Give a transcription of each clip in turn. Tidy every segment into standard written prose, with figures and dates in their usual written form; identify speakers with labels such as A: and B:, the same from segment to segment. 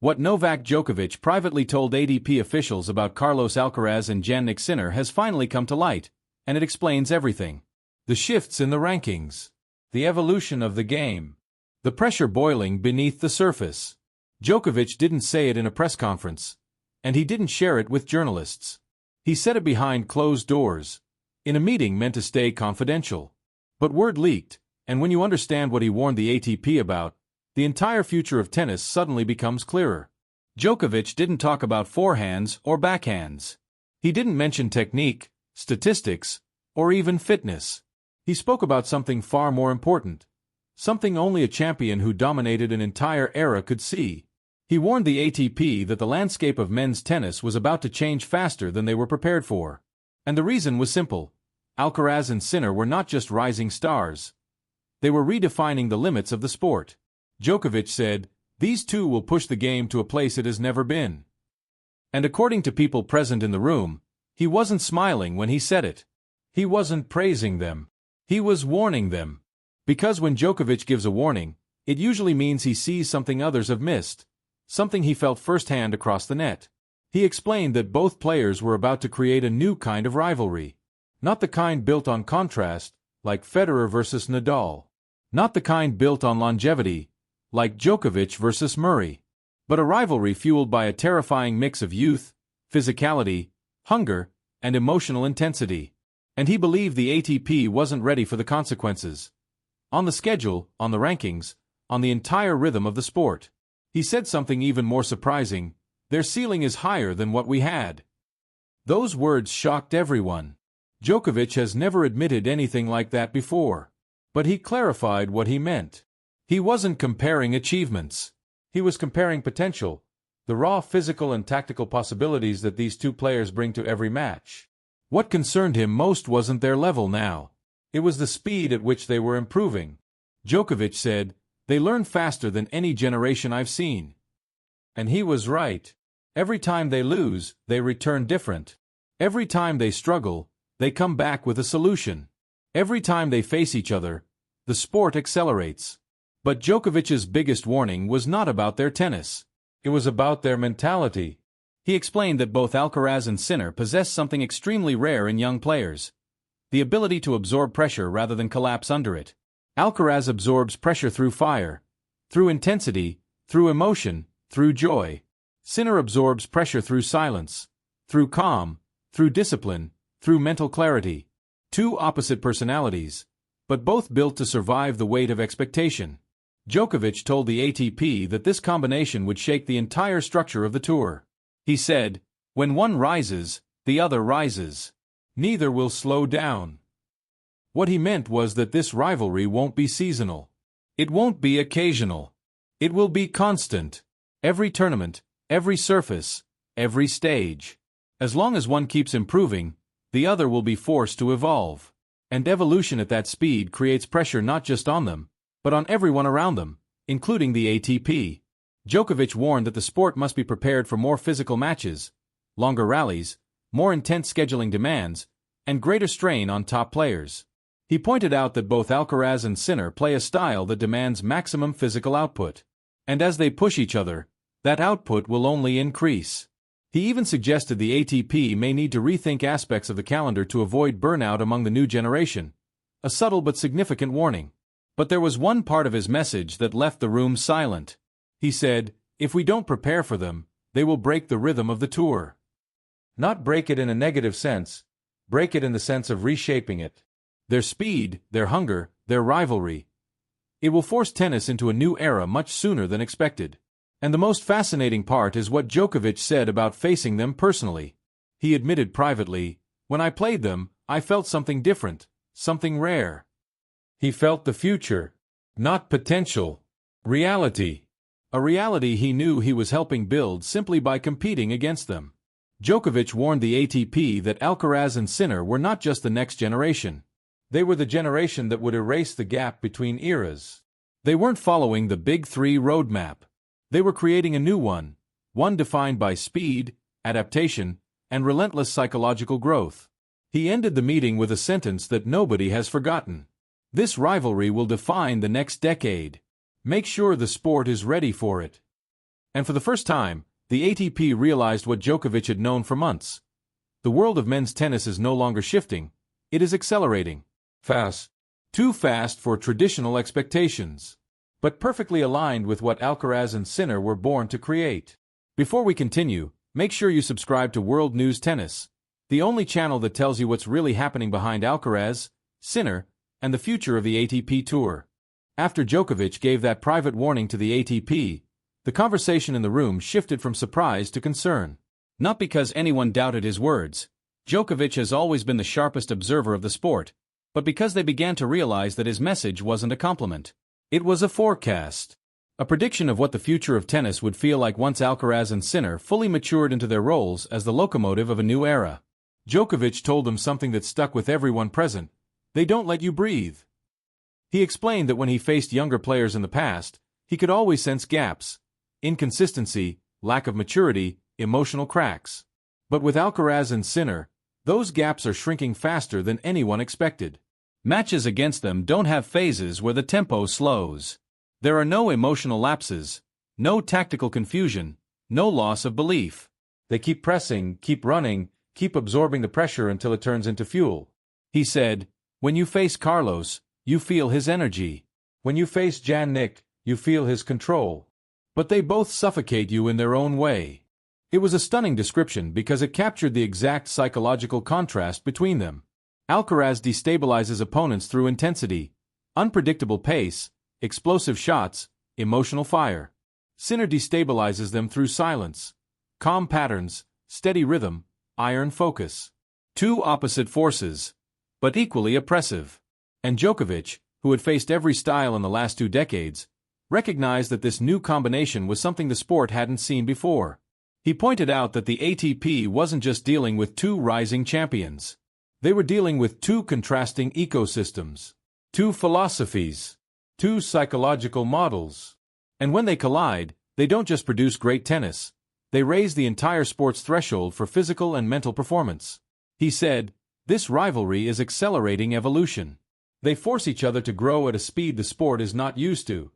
A: What Novak Djokovic privately told ATP officials about Carlos Alcaraz and Jannik Sinner has finally come to light, and it explains everything. The shifts in the rankings. The evolution of the game. The pressure boiling beneath the surface. Djokovic didn't say it in a press conference, and he didn't share it with journalists. He said it behind closed doors, in a meeting meant to stay confidential. But word leaked, and when you understand what he warned the ATP about, the entire future of tennis suddenly becomes clearer. Djokovic didn't talk about forehands or backhands. He didn't mention technique, statistics, or even fitness. He spoke about something far more important. Something only a champion who dominated an entire era could see. He warned the ATP that the landscape of men's tennis was about to change faster than they were prepared for. And the reason was simple. Alcaraz and Sinner were not just rising stars. They were redefining the limits of the sport. Djokovic said, "These two will push the game to a place it has never been." And according to people present in the room, he wasn't smiling when he said it. He wasn't praising them. He was warning them. Because when Djokovic gives a warning, it usually means he sees something others have missed, something he felt firsthand across the net. He explained that both players were about to create a new kind of rivalry. Not the kind built on contrast, like Federer versus Nadal. Not the kind built on longevity, like Djokovic versus Murray. But a rivalry fueled by a terrifying mix of youth, physicality, hunger, and emotional intensity. And he believed the ATP wasn't ready for the consequences. On the schedule, on the rankings, on the entire rhythm of the sport. He said something even more surprising: "Their ceiling is higher than what we had." Those words shocked everyone. Djokovic has never admitted anything like that before. But he clarified what he meant. He wasn't comparing achievements. He was comparing potential, the raw physical and tactical possibilities that these two players bring to every match. What concerned him most wasn't their level now. It was the speed at which they were improving. Djokovic said, "They learn faster than any generation I've seen." And he was right. Every time they lose, they return different. Every time they struggle, they come back with a solution. Every time they face each other, the sport accelerates. But Djokovic's biggest warning was not about their tennis. It was about their mentality. He explained that both Alcaraz and Sinner possess something extremely rare in young players: the ability to absorb pressure rather than collapse under it. Alcaraz absorbs pressure through fire, through intensity, through emotion, through joy. Sinner absorbs pressure through silence, through calm, through discipline, through mental clarity. Two opposite personalities, but both built to survive the weight of expectation. Djokovic told the ATP that this combination would shake the entire structure of the tour. He said, "When one rises, the other rises. Neither will slow down." What he meant was that this rivalry won't be seasonal. It won't be occasional. It will be constant. Every tournament, every surface, every stage. As long as one keeps improving, the other will be forced to evolve. And evolution at that speed creates pressure not just on them, but on everyone around them, including the ATP. Djokovic warned that the sport must be prepared for more physical matches, longer rallies, more intense scheduling demands, and greater strain on top players. He pointed out that both Alcaraz and Sinner play a style that demands maximum physical output. And as they push each other, that output will only increase. He even suggested the ATP may need to rethink aspects of the calendar to avoid burnout among the new generation. A subtle but significant warning. But there was one part of his message that left the room silent. He said, "If we don't prepare for them, they will break the rhythm of the tour." Not break it in a negative sense, break it in the sense of reshaping it. Their speed, their hunger, their rivalry. It will force tennis into a new era much sooner than expected. And the most fascinating part is what Djokovic said about facing them personally. He admitted privately, "When I played them, I felt something different, something rare." He felt the future, not potential. Reality. A reality he knew he was helping build simply by competing against them. Djokovic warned the ATP that Alcaraz and Sinner were not just the next generation. They were the generation that would erase the gap between eras. They weren't following the Big Three roadmap. They were creating a new one defined by speed, adaptation, and relentless psychological growth. He ended the meeting with a sentence that nobody has forgotten. "This rivalry will define the next decade. Make sure the sport is ready for it." And for the first time, the ATP realized what Djokovic had known for months. The world of men's tennis is no longer shifting, it is accelerating. Fast. Too fast for traditional expectations, but perfectly aligned with what Alcaraz and Sinner were born to create. Before we continue, make sure you subscribe to World News Tennis, the only channel that tells you what's really happening behind Alcaraz, Sinner, and the future of the ATP Tour. After Djokovic gave that private warning to the ATP, the conversation in the room shifted from surprise to concern. Not because anyone doubted his words. Djokovic has always been the sharpest observer of the sport, but because they began to realize that his message wasn't a compliment. It was a forecast. A prediction of what the future of tennis would feel like once Alcaraz and Sinner fully matured into their roles as the locomotive of a new era. Djokovic told them something that stuck with everyone present: they don't let you breathe. He explained that when he faced younger players in the past, he could always sense gaps, inconsistency, lack of maturity, emotional cracks. But with Alcaraz and Sinner, those gaps are shrinking faster than anyone expected. Matches against them don't have phases where the tempo slows. There are no emotional lapses, no tactical confusion, no loss of belief. They keep pressing, keep running, keep absorbing the pressure until it turns into fuel. He said, when you face Carlos, you feel his energy. When you face Jannik, you feel his control. But they both suffocate you in their own way. It was a stunning description because it captured the exact psychological contrast between them. Alcaraz destabilizes opponents through intensity, unpredictable pace, explosive shots, emotional fire. Sinner destabilizes them through silence, calm patterns, steady rhythm, iron focus. Two opposite forces, but equally oppressive. And Djokovic, who had faced every style in the last 2 decades, recognized that this new combination was something the sport hadn't seen before. He pointed out that the ATP wasn't just dealing with 2 rising champions. They were dealing with 2 contrasting ecosystems, 2 philosophies, 2 psychological models. And when they collide, they don't just produce great tennis, they raise the entire sport's threshold for physical and mental performance. He said, this rivalry is accelerating evolution. They force each other to grow at a speed the sport is not used to.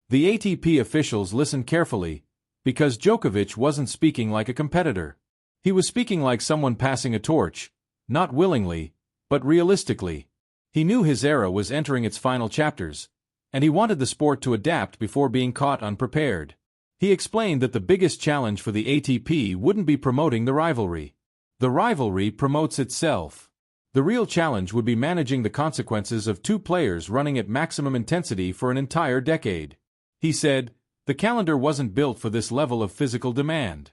A: The ATP officials listened carefully, because Djokovic wasn't speaking like a competitor. He was speaking like someone passing a torch, not willingly, but realistically. He knew his era was entering its final chapters, and he wanted the sport to adapt before being caught unprepared. He explained that the biggest challenge for the ATP wouldn't be promoting the rivalry. The rivalry promotes itself. The real challenge would be managing the consequences of 2 players running at maximum intensity for an entire decade. He said, the calendar wasn't built for this level of physical demand.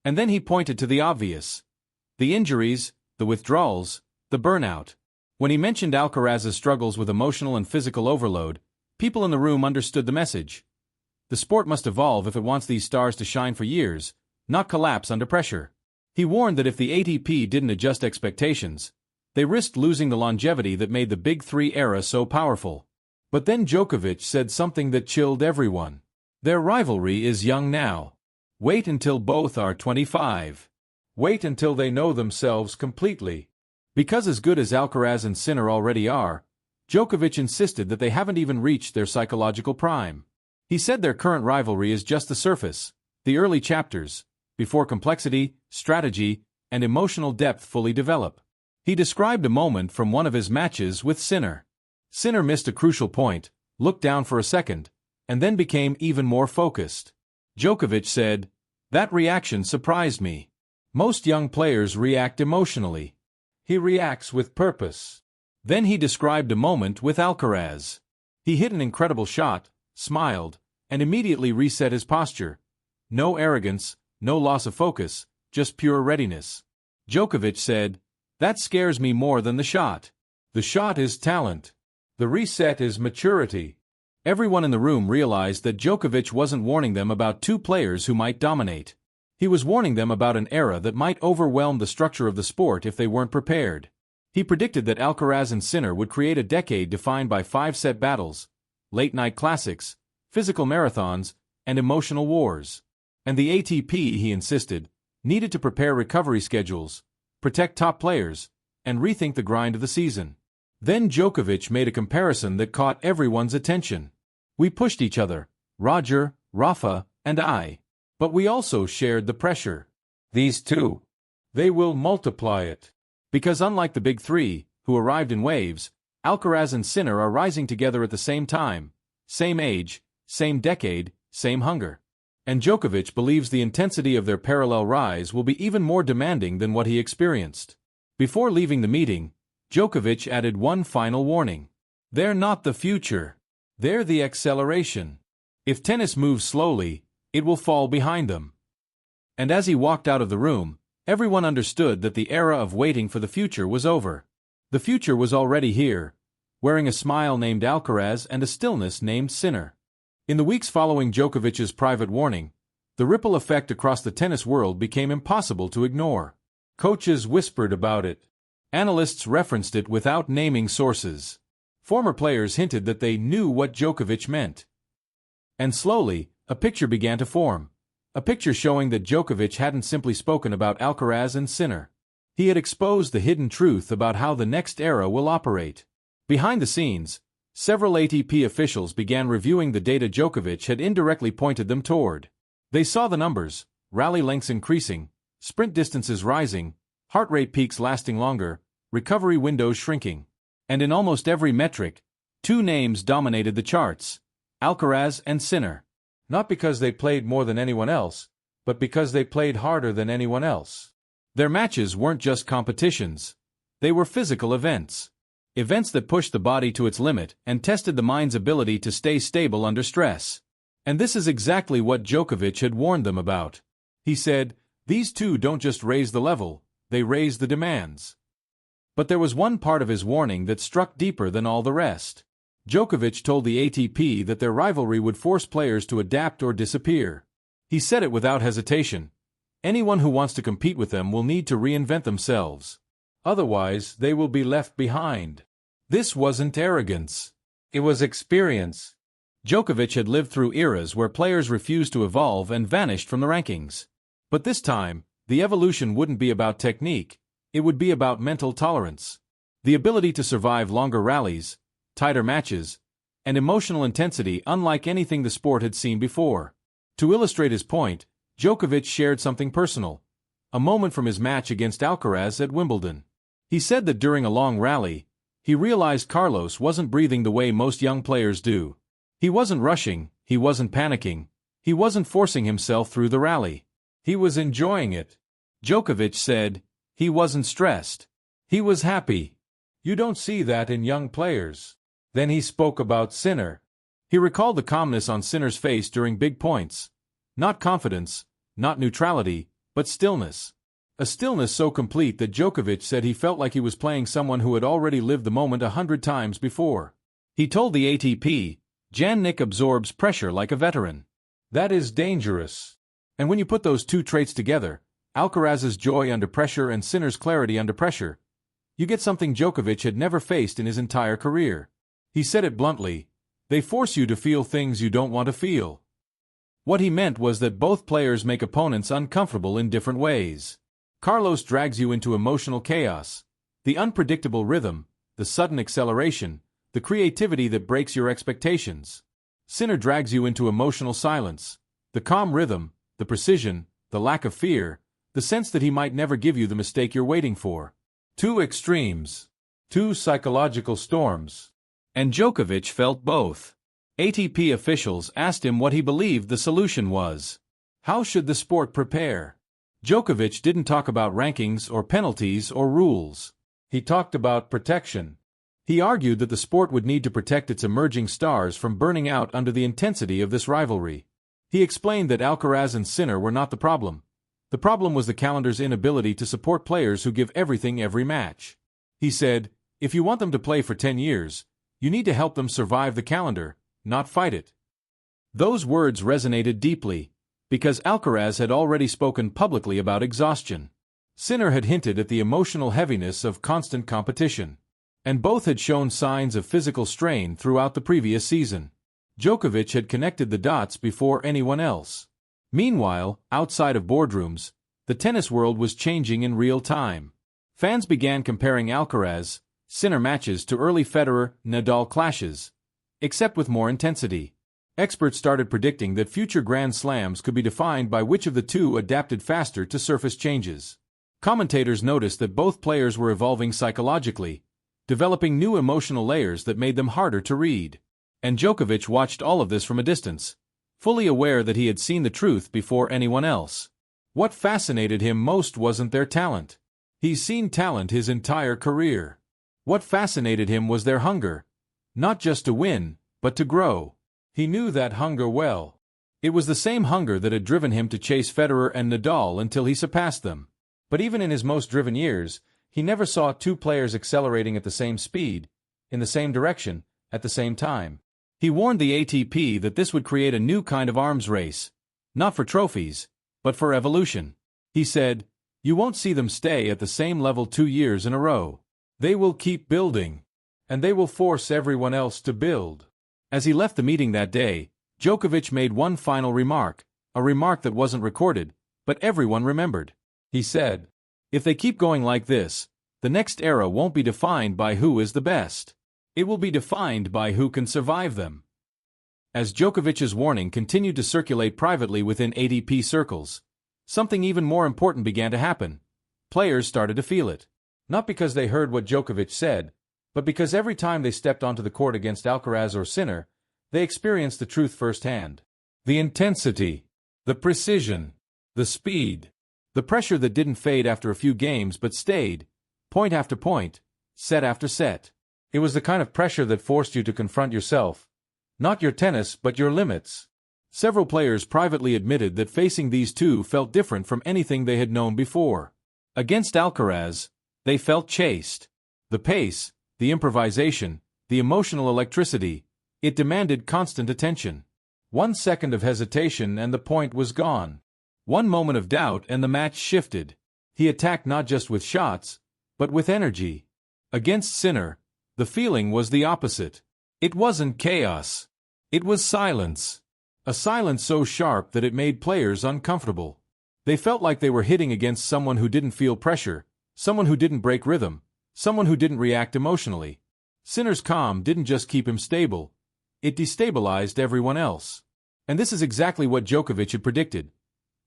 A: And then he pointed to the obvious. The injuries, the withdrawals, the burnout. When he mentioned Alcaraz's struggles with emotional and physical overload, people in the room understood the message. The sport must evolve if it wants these stars to shine for years, not collapse under pressure. He warned that if the ATP didn't adjust expectations, they risked losing the longevity that made the Big Three era so powerful. But then Djokovic said something that chilled everyone. Their rivalry is young now. Wait until both are 25. Wait until they know themselves completely. Because as good as Alcaraz and Sinner already are, Djokovic insisted that they haven't even reached their psychological prime. He said their current rivalry is just the surface, the early chapters, before complexity, strategy, and emotional depth fully develop. He described a moment from one of his matches with Sinner. Sinner missed a crucial point, looked down for a second, and then became even more focused. Djokovic said, that reaction surprised me. Most young players react emotionally. He reacts with purpose. Then he described a moment with Alcaraz. He hit an incredible shot, smiled, and immediately reset his posture. No arrogance, no loss of focus, just pure readiness. Djokovic said, that scares me more than the shot. The shot is talent. The reset is maturity. Everyone in the room realized that Djokovic wasn't warning them about 2 players who might dominate. He was warning them about an era that might overwhelm the structure of the sport if they weren't prepared. He predicted that Alcaraz and Sinner would create a decade defined by 5-set battles, late-night classics, physical marathons, and emotional wars. And the ATP, he insisted, needed to prepare recovery schedules, protect top players, and rethink the grind of the season. Then Djokovic made a comparison that caught everyone's attention. We pushed each other, Roger, Rafa, and I. But we also shared the pressure. These two. They will multiply it. Because unlike the big three, who arrived in waves, Alcaraz and Sinner are rising together at the same time, same age, same decade, same hunger. And Djokovic believes the intensity of their parallel rise will be even more demanding than what he experienced. Before leaving the meeting, Djokovic added one final warning. They're not the future. They're the acceleration. If tennis moves slowly, it will fall behind them. And as he walked out of the room, everyone understood that the era of waiting for the future was over. The future was already here, wearing a smile named Alcaraz and a stillness named Sinner. In the weeks following Djokovic's private warning, the ripple effect across the tennis world became impossible to ignore. Coaches whispered about it. Analysts referenced it without naming sources. Former players hinted that they knew what Djokovic meant. And slowly, a picture began to form. A picture showing that Djokovic hadn't simply spoken about Alcaraz and Sinner. He had exposed the hidden truth about how the next era will operate. Behind the scenes, several ATP officials began reviewing the data Djokovic had indirectly pointed them toward. They saw the numbers, rally lengths increasing, sprint distances rising, heart rate peaks lasting longer, recovery windows shrinking. And in almost every metric, two names dominated the charts: Alcaraz and Sinner. Not because they played more than anyone else, but because they played harder than anyone else. Their matches weren't just competitions. They were physical events. Events that pushed the body to its limit and tested the mind's ability to stay stable under stress. And this is exactly what Djokovic had warned them about. He said, "These two don't just raise the level, they raise the demands." But there was one part of his warning that struck deeper than all the rest. Djokovic told the ATP that their rivalry would force players to adapt or disappear. He said it without hesitation. Anyone who wants to compete with them will need to reinvent themselves. Otherwise, they will be left behind. This wasn't arrogance. It was experience. Djokovic had lived through eras where players refused to evolve and vanished from the rankings. But this time, the evolution wouldn't be about technique. It would be about mental tolerance. The ability to survive longer rallies, tighter matches, and emotional intensity unlike anything the sport had seen before. To illustrate his point, Djokovic shared something personal, a moment from his match against Alcaraz at Wimbledon. He said that during a long rally, he realized Carlos wasn't breathing the way most young players do. He wasn't rushing, he wasn't panicking, he wasn't forcing himself through the rally. He was enjoying it. Djokovic said, he wasn't stressed. He was happy. You don't see that in young players. Then he spoke about Sinner. He recalled the calmness on Sinner's face during big points. Not confidence, not neutrality, but stillness. A stillness so complete that Djokovic said he felt like he was playing someone who had already lived the moment 100 times before. He told the ATP, Jannik absorbs pressure like a veteran. That is dangerous. And when you put those two traits together, Alcaraz's joy under pressure and Sinner's clarity under pressure, you get something Djokovic had never faced in his entire career. He said it bluntly, they force you to feel things you don't want to feel. What he meant was that both players make opponents uncomfortable in different ways. Carlos drags you into emotional chaos, the unpredictable rhythm, the sudden acceleration, the creativity that breaks your expectations. Sinner drags you into emotional silence, the calm rhythm, the precision, the lack of fear, the sense that he might never give you the mistake you're waiting for. Two extremes. Two psychological storms. And Djokovic felt both. ATP officials asked him what he believed the solution was. How should the sport prepare? Djokovic didn't talk about rankings or penalties or rules. He talked about protection. He argued that the sport would need to protect its emerging stars from burning out under the intensity of this rivalry. He explained that Alcaraz and Sinner were not the problem. The problem was the calendar's inability to support players who give everything every match. He said, if you want them to play for 10 years, you need to help them survive the calendar, not fight it. Those words resonated deeply, because Alcaraz had already spoken publicly about exhaustion. Sinner had hinted at the emotional heaviness of constant competition. And both had shown signs of physical strain throughout the previous season. Djokovic had connected the dots before anyone else. Meanwhile, outside of boardrooms, the tennis world was changing in real time. Fans began comparing Alcaraz, Sinner matches to early Federer-Nadal clashes, except with more intensity. Experts started predicting that future Grand Slams could be defined by which of the two adapted faster to surface changes. Commentators noticed that both players were evolving psychologically, developing new emotional layers that made them harder to read. And Djokovic watched all of this from a distance, fully aware that he had seen the truth before anyone else. What fascinated him most wasn't their talent. He's seen talent his entire career. What fascinated him was their hunger, not just to win, but to grow. He knew that hunger well. It was the same hunger that had driven him to chase Federer and Nadal until he surpassed them. But even in his most driven years, he never saw two players accelerating at the same speed, in the same direction, at the same time. He warned the ATP that this would create a new kind of arms race, not for trophies, but for evolution. He said, "You won't see them stay at the same level 2 years in a row. They will keep building, and they will force everyone else to build." As he left the meeting that day, Djokovic made one final remark, a remark that wasn't recorded, but everyone remembered. He said, "If they keep going like this, the next era won't be defined by who is the best. It will be defined by who can survive them." As Djokovic's warning continued to circulate privately within ATP circles, something even more important began to happen. Players started to feel it. Not because they heard what Djokovic said, but because every time they stepped onto the court against Alcaraz or Sinner, they experienced the truth firsthand. The intensity, the precision, the speed, the pressure that didn't fade after a few games but stayed, point after point, set after set. It was the kind of pressure that forced you to confront yourself, not your tennis but your limits. Several players privately admitted that facing these two felt different from anything they had known before. Against Alcaraz, they felt chased. The pace, the improvisation, the emotional electricity, it demanded constant attention. 1 second of hesitation and the point was gone. 1 moment of doubt and the match shifted. He attacked not just with shots, but with energy. Against Sinner, the feeling was the opposite. It wasn't chaos. It was silence. A silence so sharp that it made players uncomfortable. They felt like they were hitting against someone who didn't feel pressure, someone who didn't break rhythm, someone who didn't react emotionally. Sinner's calm didn't just keep him stable, it destabilized everyone else. And this is exactly what Djokovic had predicted.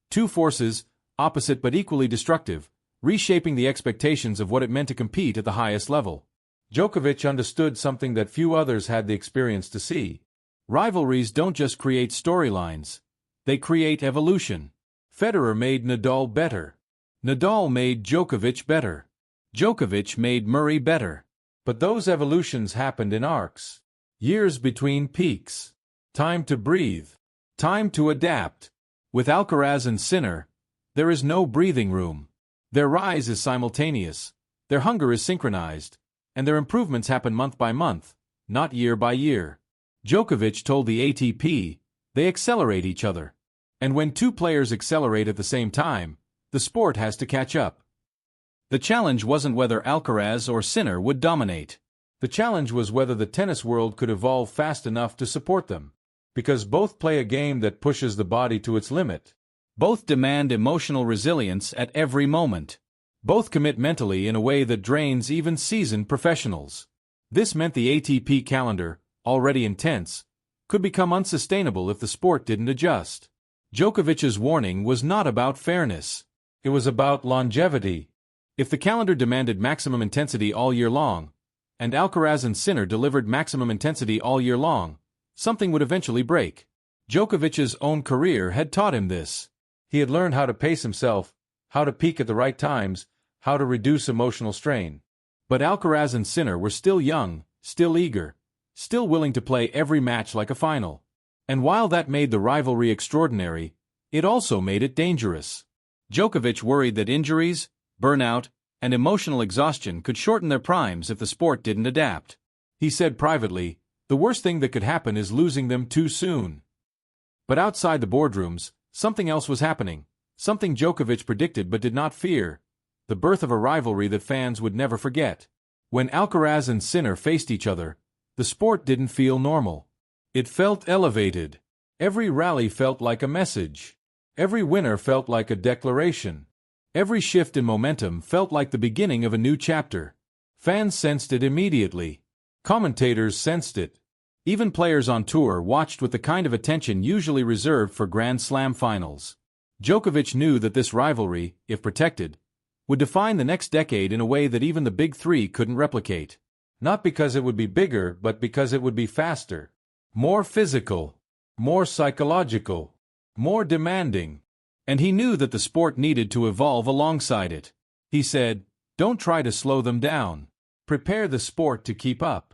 A: Two forces, opposite but equally destructive, reshaping the expectations of what it meant to compete at the highest level. Djokovic understood something that few others had the experience to see. Rivalries don't just create storylines, they create evolution. Federer made Nadal better. Nadal made Djokovic better. Djokovic made Murray better. But those evolutions happened in arcs. Years between peaks. Time to breathe. Time to adapt. With Alcaraz and Sinner, there is no breathing room. Their rise is simultaneous, their hunger is synchronized, and their improvements happen month by month, not year by year. Djokovic told the ATP, they accelerate each other. And when two players accelerate at the same time, the sport has to catch up. The challenge wasn't whether Alcaraz or Sinner would dominate. The challenge was whether the tennis world could evolve fast enough to support them. Because both play a game that pushes the body to its limit. Both demand emotional resilience at every moment. Both commit mentally in a way that drains even seasoned professionals. This meant the ATP calendar, already intense, could become unsustainable if the sport didn't adjust. Djokovic's warning was not about fairness. It was about longevity. If the calendar demanded maximum intensity all year long, and Alcaraz and Sinner delivered maximum intensity all year long, something would eventually break. Djokovic's own career had taught him this. He had learned how to pace himself, how to peak at the right times, how to reduce emotional strain. But Alcaraz and Sinner were still young, still eager, still willing to play every match like a final. And while that made the rivalry extraordinary, it also made it dangerous. Djokovic worried that injuries, burnout, and emotional exhaustion could shorten their primes if the sport didn't adapt. He said privately, the worst thing that could happen is losing them too soon. But outside the boardrooms, something else was happening, something Djokovic predicted but did not fear, the birth of a rivalry that fans would never forget. When Alcaraz and Sinner faced each other, the sport didn't feel normal. It felt elevated. Every rally felt like a message. Every winner felt like a declaration. Every shift in momentum felt like the beginning of a new chapter. Fans sensed it immediately. Commentators sensed it. Even players on tour watched with the kind of attention usually reserved for Grand Slam finals. Djokovic knew that this rivalry, if protected, would define the next decade in a way that even the Big Three couldn't replicate. Not because it would be bigger, but because it would be faster, more physical, more psychological, more demanding. And he knew that the sport needed to evolve alongside it. He said, "Don't try to slow them down. Prepare the sport to keep up."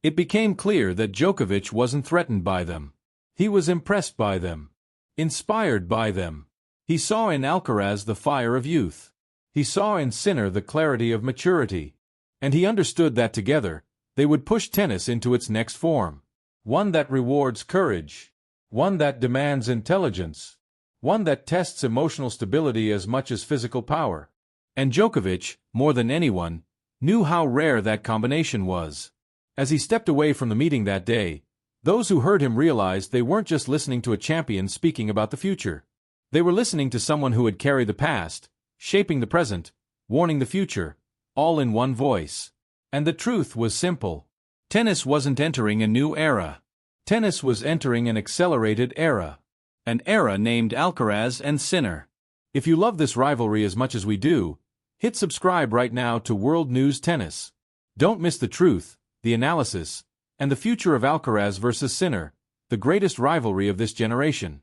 A: It became clear that Djokovic wasn't threatened by them. He was impressed by them, inspired by them. He saw in Alcaraz the fire of youth. He saw in Sinner the clarity of maturity. And he understood that together, they would push tennis into its next form. One that rewards courage. One that demands intelligence. One that tests emotional stability as much as physical power. And Djokovic, more than anyone, knew how rare that combination was. As he stepped away from the meeting that day, those who heard him realized they weren't just listening to a champion speaking about the future. They were listening to someone who had carried the past, shaping the present, warning the future, all in one voice. And the truth was simple. Tennis wasn't entering a new era. Tennis was entering an accelerated era. An era named Alcaraz and Sinner. If you love this rivalry as much as we do, hit subscribe right now to World News Tennis. Don't miss the truth, the analysis, and the future of Alcaraz versus Sinner, the greatest rivalry of this generation.